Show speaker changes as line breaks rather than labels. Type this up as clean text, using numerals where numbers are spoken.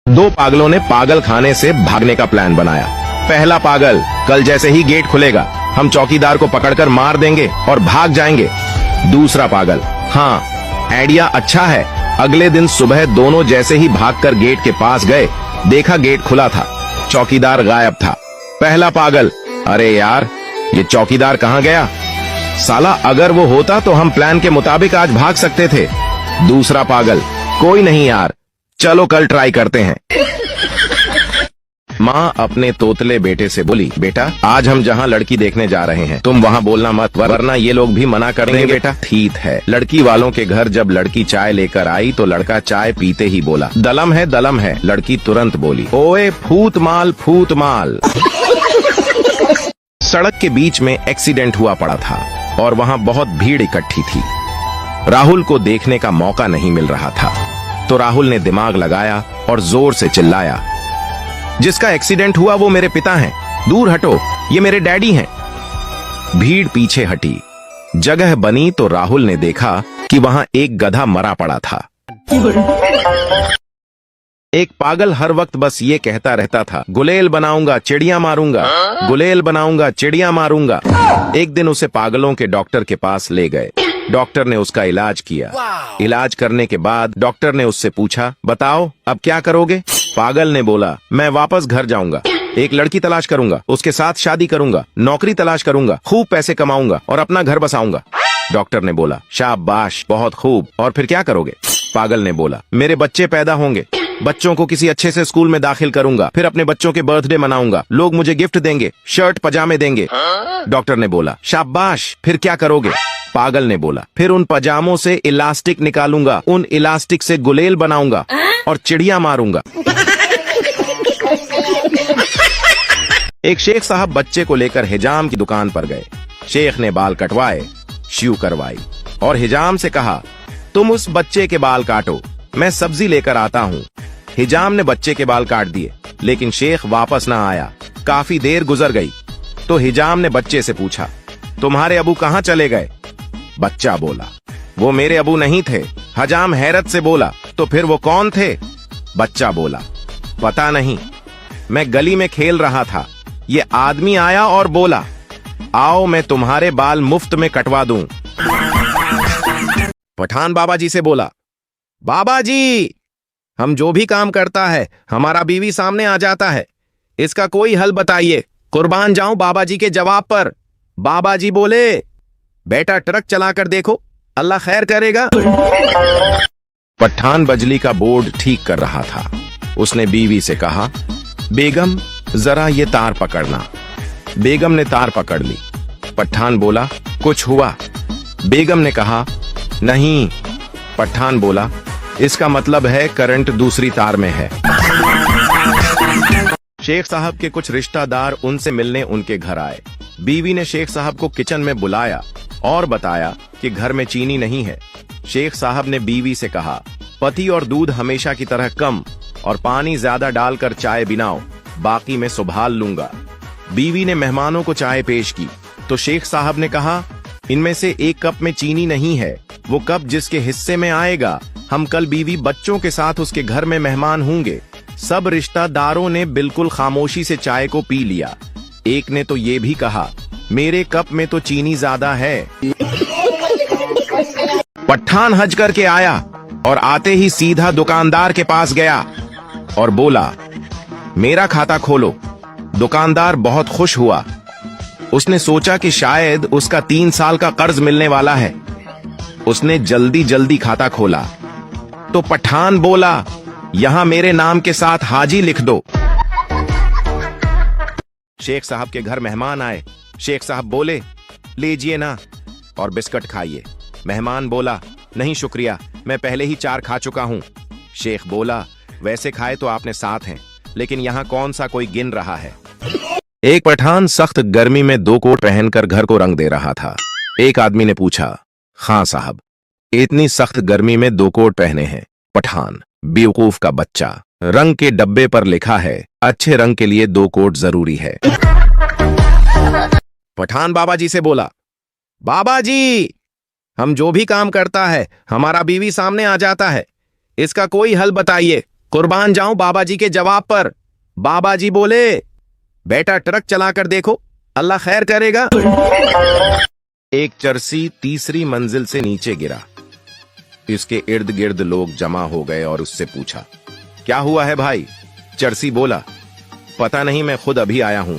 दो पागलों ने पागल खाने से भागने का प्लान बनाया। पहला पागल, कल जैसे ही गेट खुलेगा हम चौकीदार को पकड़कर मार देंगे और भाग जाएंगे। दूसरा पागल, हाँ आइडिया अच्छा है। अगले दिन सुबह दोनों जैसे ही भागकर गेट के पास गए, देखा गेट खुला था, चौकीदार गायब था। पहला पागल, अरे यार ये चौकीदार कहाँ गया? साला अगर वो होता तो हम प्लान के मुताबिक आज भाग सकते थे। दूसरा पागल, कोई नहीं यार, चलो कल ट्राई करते हैं। माँ अपने तोतले बेटे से बोली, बेटा आज हम जहाँ लड़की देखने जा रहे हैं तुम वहाँ बोलना मत, वरना ये लोग भी मना करेंगे। बेटा ठीक है। लड़की वालों के घर जब लड़की चाय लेकर आई तो लड़का चाय पीते ही बोला, दलम है दलम है। लड़की तुरंत बोली, ओए फूत माल फूत माल। सड़क के बीच में एक्सीडेंट हुआ पड़ा था और वहाँ बहुत भीड़ इकट्ठी थी। राहुल को देखने का मौका नहीं मिल रहा था, तो राहुल ने दिमाग लगाया और जोर से चिल्लाया, जिसका एक्सीडेंट हुआ वो मेरे पिता हैं, दूर हटो, ये मेरे डैडी हैं। भीड़ पीछे हटी, जगह बनी तो राहुल ने देखा कि वहां एक गधा मरा पड़ा था। एक पागल हर वक्त बस ये कहता रहता था, गुलेल बनाऊंगा चिड़िया मारूंगा, गुलेल बनाऊंगा चिड़िया मारूंगा। एक दिन उसे पागलों के डॉक्टर के पास ले गए। डॉक्टर ने उसका इलाज किया। इलाज करने के बाद डॉक्टर ने उससे पूछा, बताओ अब क्या करोगे? पागल ने बोला, मैं वापस घर जाऊंगा, एक लड़की तलाश करूंगा, उसके साथ शादी करूंगा, नौकरी तलाश करूंगा, खूब पैसे कमाऊंगा और अपना घर बसाऊंगा। डॉक्टर ने बोला, शाबाश बहुत खूब, और फिर क्या करोगे? पागल ने बोला, मेरे बच्चे पैदा होंगे, बच्चों को किसी अच्छे से स्कूल में दाखिल करूंगा, फिर अपने बच्चों के बर्थडे मनाऊंगा, लोग मुझे गिफ्ट देंगे, शर्ट पजामे देंगे। डॉक्टर ने बोला, शाबाश, फिर क्या करोगे? पागल ने बोला, फिर उन पजामों से इलास्टिक निकालूंगा, उन इलास्टिक से गुलेल बनाऊंगा और चिड़िया मारूंगा। एक शेख साहब बच्चे को लेकर हिजाम की दुकान पर गए। शेख ने बाल कटवाए, श्यू करवाई और हिजाम से कहा, तुम उस बच्चे के बाल काटो, मैं सब्जी लेकर आता हूँ। हिजाम ने बच्चे के बाल काट दिए, लेकिन शेख वापस ना आया। काफी देर गुजर गई तो हिजाम ने बच्चे से पूछा, तुम्हारे अबू कहाँ चले गए? बच्चा बोला, वो मेरे अबू नहीं थे। हिजाम हैरत से बोला, तो फिर वो कौन थे? बच्चा बोला, पता नहीं, मैं गली में खेल रहा था, ये आदमी आया और बोला, आओ मैं तुम्हारे बाल मुफ्त में कटवा दूं। पठान बाबा जी से बोला, बाबा जी हम जो भी काम करता है हमारा बीवी सामने आ जाता है, इसका कोई हल बताइए। कुर्बान जाऊं बाबा जी के जवाब पर। बाबा जी बोले, बेटा ट्रक चलाकर देखो, अल्लाह खैर करेगा। पठान बजली का बोर्ड ठीक कर रहा था। उसने बीवी से कहा, बेगम जरा ये तार पकड़ना। बेगम ने तार पकड़ ली। पठान बोला, कुछ हुआ? बेगम ने कहा, नहीं। पठान बोला, इसका मतलब है करंट दूसरी तार में है। शेख साहब के कुछ रिश्तेदार उनसे मिलने उनके घर आए। बीवी ने शेख साहब को किचन में बुलाया और बताया कि घर में चीनी नहीं है। शेख साहब ने बीवी से कहा, पति और दूध हमेशा की तरह कम और पानी ज्यादा डालकर चाय बनाओ, बाकी मैं संभाल लूंगा। बीवी ने मेहमानों को चाय पेश की तो शेख साहब ने कहा, इनमें से एक कप में चीनी नहीं है, वो कप जिसके हिस्से में आएगा। हम कल बीवी बच्चों के साथ उसके घर में मेहमान होंगे। सब रिश्तेदारों ने बिल्कुल खामोशी से चाय को पी लिया। एक ने तो ये भी कहा, मेरे कप में तो चीनी ज्यादा है। पठान हज करके आया और आते ही सीधा दुकानदार के पास गया और बोला, मेरा खाता खोलो। दुकानदार बहुत खुश हुआ। उसने सोचा कि शायद उसका 3 साल का कर्ज मिलने वाला है। उसने जल्दी जल्दी खाता खोला तो पठान बोला, यहां मेरे नाम के साथ हाजी लिख दो। शेख साहब के घर मेहमान आए। शेख साहब बोले, लीजिए ना और बिस्किट खाइए। मेहमान बोला, नहीं शुक्रिया, मैं पहले ही 4 खा चुका हूं। शेख बोला, वैसे खाए तो आपने 7 हैं, लेकिन यहाँ कौन सा कोई गिन रहा है। एक पठान सख्त गर्मी में 2 कोट पहनकर घर को रंग दे रहा था। एक आदमी ने पूछा, हाँ साहब, इतनी सख्त गर्मी में 2 कोट पहने हैं? पठान, बेवकूफ का बच्चा, रंग के डब्बे पर लिखा है अच्छे रंग के लिए 2 कोट जरूरी है। पठान बाबा जी से बोला, बाबा जी हम जो भी काम करता है हमारा बीवी सामने आ जाता है, इसका कोई हल बताइए। कुर्बान जाऊं बाबा जी के जवाब पर। बाबा जी बोले, बेटा ट्रक चलाकर देखो, अल्लाह खैर करेगा। एक चरसी तीसरी मंजिल से नीचे गिरा। इसके इर्द गिर्द लोग जमा हो गए और उससे पूछा, क्या हुआ है भाई? चरसी बोला, पता नहीं, मैं खुद अभी आया हूं।